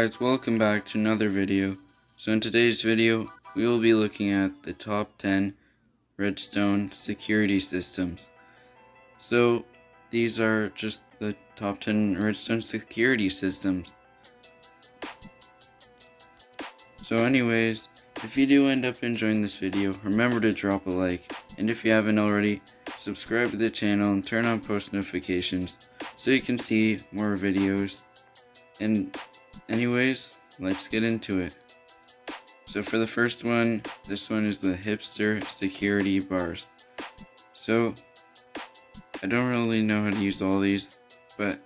guys, welcome back to another video. So in today's video, we will be looking at the top 10 Redstone security systems. So these are just the top 10 Redstone security systems. So anyways, if you do end up enjoying this video, remember to drop a like, and if you haven't already, subscribe to the channel and turn on post notifications so you can see more videos. And anyways, let's get into it. So for the first one, this one is the hipster security bars. So I don't really know how to use all these, but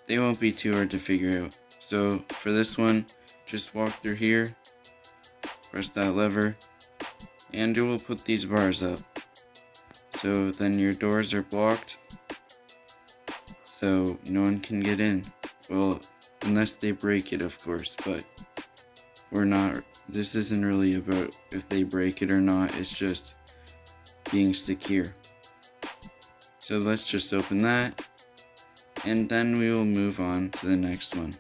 they won't be too hard to figure out. So for this one, just walk through here, press that lever, and it will put these bars up. So then your doors are blocked, so no one can get in. Well, unless they break it, of course, but this isn't really about if they break it or not, it's just being secure. So let's just open that, and then we will move on to the next one.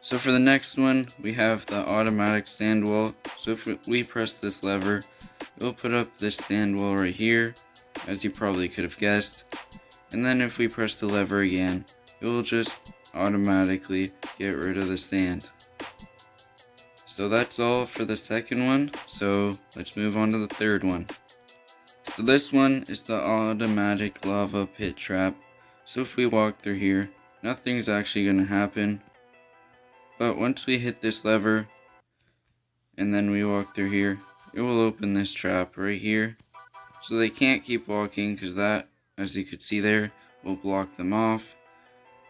So for the next one, we have the automatic sand wall. So if we press this lever, it will put up this sand wall right here, as you probably could have guessed. And then if we press the lever again, it will just automatically get rid of the sand. So that's all for the second one, so let's move on to the third one. So this one is the automatic lava pit trap. So if we walk through here, nothing's actually going to happen. But once we hit this lever, and then we walk through here, it will open this trap right here. So they can't keep walking because that, as you could see there, will block them off.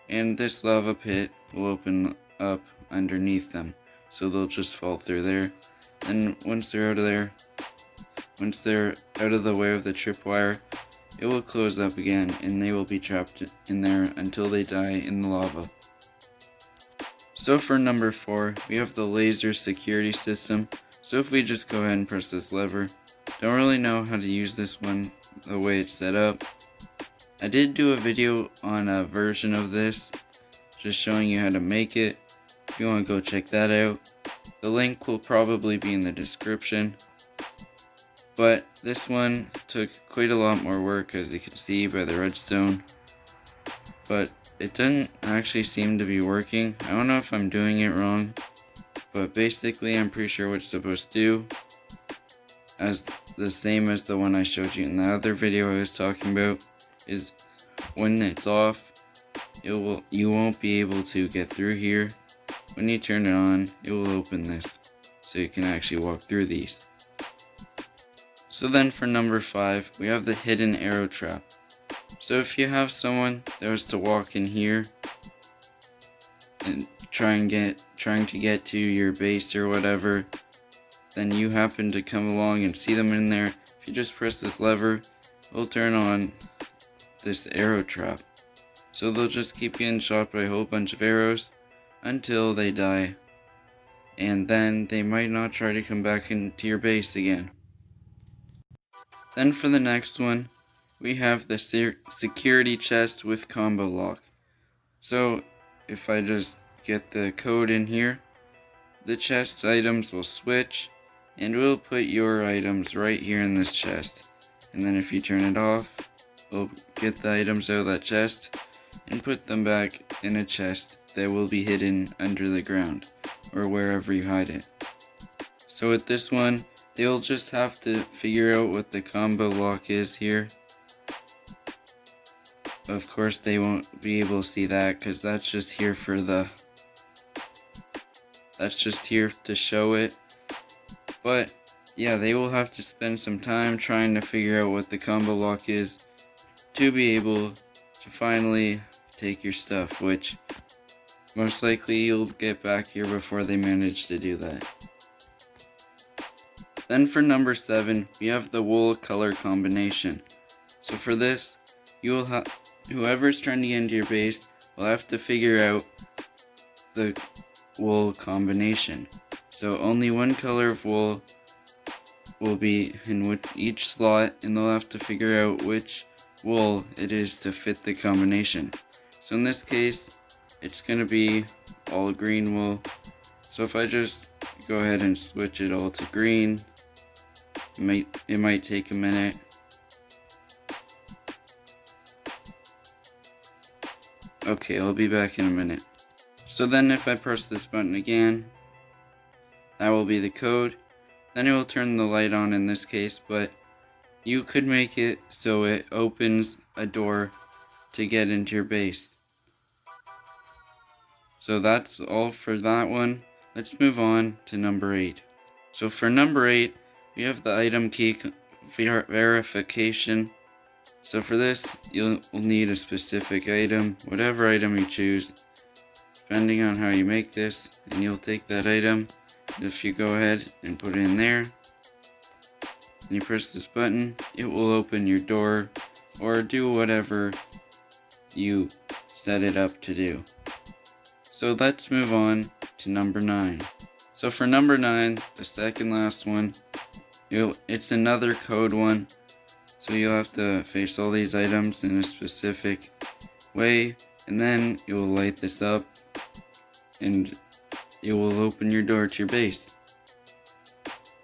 And this lava pit will open up underneath them. So they'll just fall through there. And once they're out of there, once they're out of the way of the tripwire, it will close up again and they will be trapped in there until they die in the lava. So for number 4, we have the laser security system. So if we just go ahead and press this lever, don't really know how to use this one the way it's set up. I did do a video on a version of this, just showing you how to make it. If you want to go check that out, the link will probably be in the description. But this one took quite a lot more work, as you can see by the redstone. But it didn't actually seem to be working. I don't know if I'm doing it wrong, but basically I'm pretty sure what it's supposed to do, as the same as the one I showed you in the other video I was talking about, is when it's off, you won't be able to get through here. When you turn it on, it will open this, so you can actually walk through these. So then for number 5, we have the hidden arrow trap. So if you have someone that was to walk in here and trying to get to your base or whatever, then you happen to come along and see them in there, if you just press this lever, it will turn on this arrow trap. So they'll just keep getting shot by a whole bunch of arrows until they die, and then they might not try to come back into your base again. Then for the next one, we have the security chest with combo lock. So if I just get the code in here, the chest items will switch, and we'll put your items right here in this chest. And then if you turn it off, we'll get the items out of that chest and put them back in a chest that will be hidden under the ground or wherever you hide it. So with this one, they'll just have to figure out what the combo lock is here. Of course they won't be able to see that because that's just here to show it. But yeah, they will have to spend some time trying to figure out what the combo lock is to be able to finally take your stuff, which most likely you'll get back here before they manage to do that. Then for number 7, we have the wool color combination. So for this, whoever's trying to get into your base will have to figure out the wool combination. So only one color of wool will be in each slot, and they'll have to figure out which wool it is to fit the combination. So in this case, it's going to be all green wool, So if I just go ahead and switch it all to green, it might take a minute. Okay, I'll be back in a minute. So then if I press this button again, that will be the code. Then it will turn the light on in this case, but you could make it so it opens a door to get into your base. So that's all for that one. Let's move on to number 8. So for number 8, we have the item key verification. So for this, you'll need a specific item, whatever item you choose, depending on how you make this, and you'll take that item. If you go ahead and put it in there, and you press this button, it will open your door or do whatever you set it up to do. So let's move on to number 9. So for number 9, the second last one, it's another code one. So you'll have to face all these items in a specific way, and then it will light this up and it will open your door to your base.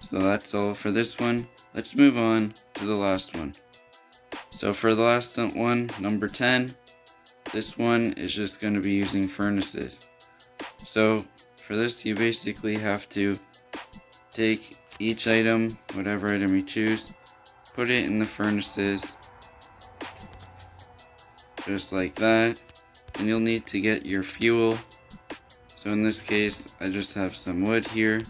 So that's all for this one. Let's move on to the last one. So for the last one, number 10, this one is just going to be using furnaces. So for this, you basically have to take each item, whatever item you choose, put it in the furnaces, just like that, and you'll need to get your fuel. So in this case, I just have some wood here.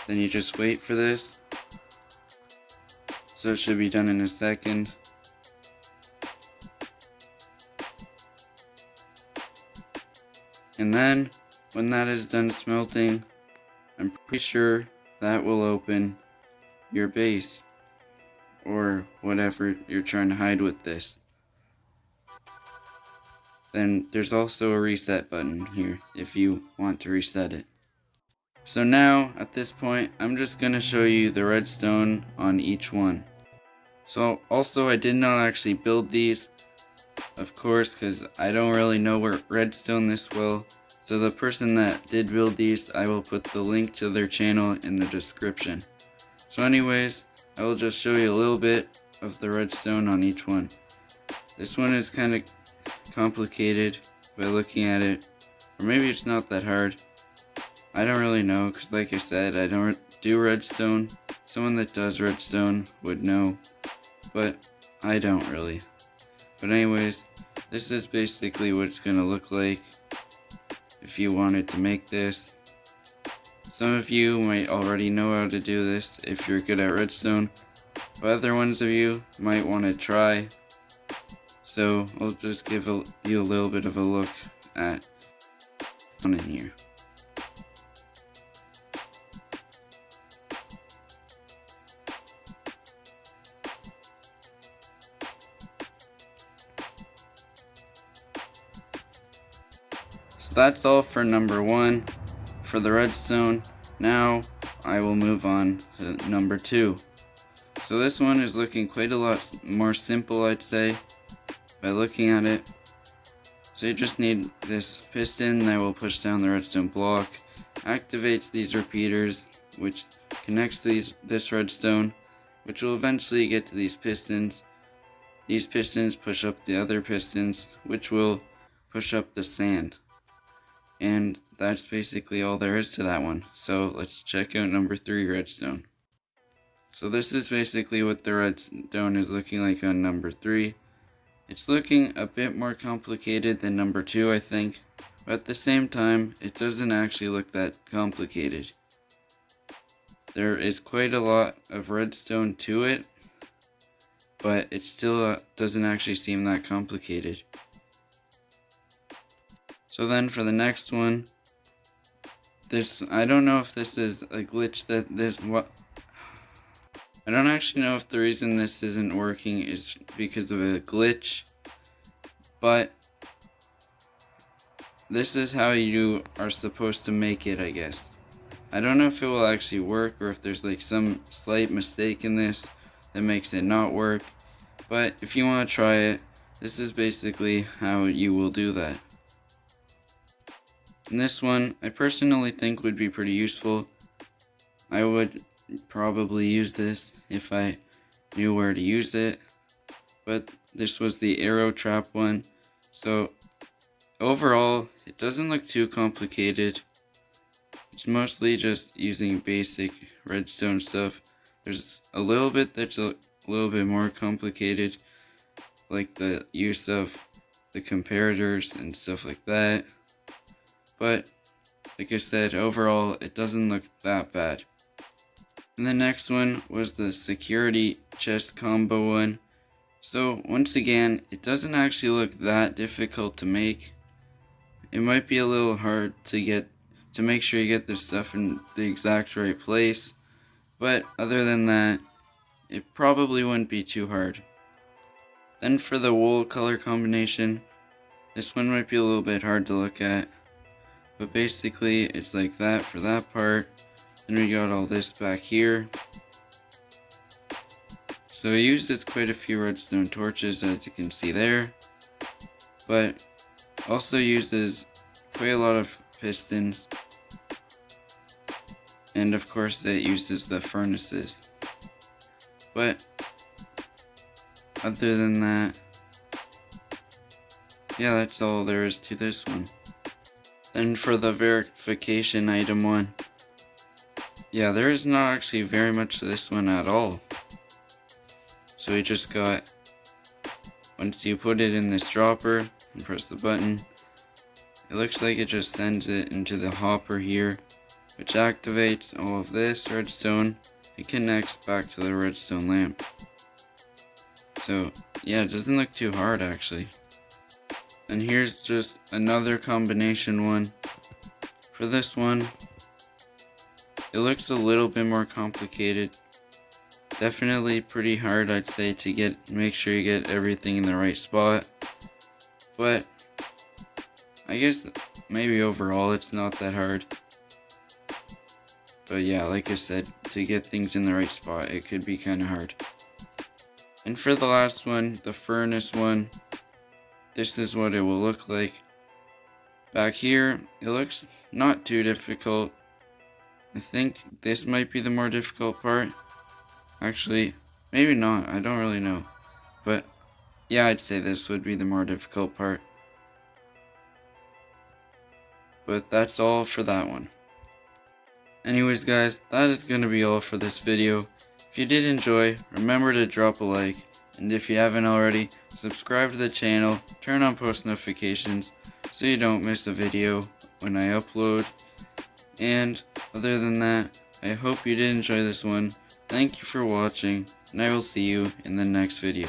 Then you just wait for this. So it should be done in a second. And then, when that is done smelting, I'm pretty sure that will open your base, or whatever you're trying to hide with this. Then there's also a reset button here if you want to reset it. So now, at this point, I'm just going to show you the redstone on each one. So also, I did not actually build these, of course, because I don't really know where redstone this well. So the person that did build these, I will put the link to their channel in the description. So anyways, I will just show you a little bit of the redstone on each one. This one is kind of complicated by looking at it, or maybe it's not that hard. I don't really know, because like I said, I don't do redstone. Someone that does redstone would know, but I don't really. But anyways, this is basically what it's going to look like if you wanted to make this. Some of you might already know how to do this if you're good at redstone, but other ones of you might want to try. So I'll just give you a little bit of a look at one in here. So that's all for number 1 for the redstone. Now I will move on to number 2. So this one is looking quite a lot more simple, I'd say, by looking at it. So you just need this piston that will push down the redstone block, activates these repeaters, which connects this redstone, which will eventually get to these pistons. These pistons push up the other pistons, which will push up the sand. And that's basically all there is to that one. So let's check out number 3, redstone. So this is basically what the redstone is looking like on number 3. It's looking a bit more complicated than number 2, I think, but at the same time, it doesn't actually look that complicated. There is quite a lot of redstone to it, but it still doesn't actually seem that complicated. So then for the next one, I don't know if this is a glitch I don't actually know if the reason this isn't working is because of a glitch, but this is how you are supposed to make it, I guess. I don't know if it will actually work or if there's like some slight mistake in this that makes it not work, but if you want to try it, this is basically how you will do that. And this one, I personally think would be pretty useful. I would probably use this if I knew where to use it. But this was the arrow trap one. So overall, it doesn't look too complicated. It's mostly just using basic redstone stuff. There's a little bit that's a little bit more complicated, like the use of the comparators and stuff like that. But like I said, overall, it doesn't look that bad. And the next one was the security chest combo one. So once again, it doesn't actually look that difficult to make. It might be a little hard to make sure you get this stuff in the exact right place, but other than that, it probably wouldn't be too hard. Then for the wool color combination, this one might be a little bit hard to look at, but basically it's like that for that part. Then we got all this back here. So it uses quite a few redstone torches, as you can see there, but also uses quite a lot of pistons, and of course it uses the furnaces. But other than that, yeah, that's all there is to this one. Then for the verification item one, yeah, there is not actually very much to this one at all. So we just got, once you put it in this dropper and press the button, it looks like it just sends it into the hopper here, which activates all of this redstone. It connects back to the redstone lamp. So yeah, it doesn't look too hard actually. And here's just another combination one. For this one, it looks a little bit more complicated. Definitely pretty hard, I'd say, to make sure you get everything in the right spot. But I guess maybe overall it's not that hard. But yeah, like I said, to get things in the right spot, it could be kind of hard. And for the last one, the furnace one, this is what it will look like. Back here, it looks not too difficult. I think this might be the more difficult part. Actually, maybe not, I don't really know. But yeah, I'd say this would be the more difficult part. But that's all for that one. Anyways guys, that is going to be all for this video. If you did enjoy, remember to drop a like. And if you haven't already, subscribe to the channel, turn on post notifications so you don't miss a video when I upload. And other than that, I hope you did enjoy this one. Thank you for watching, and I will see you in the next video.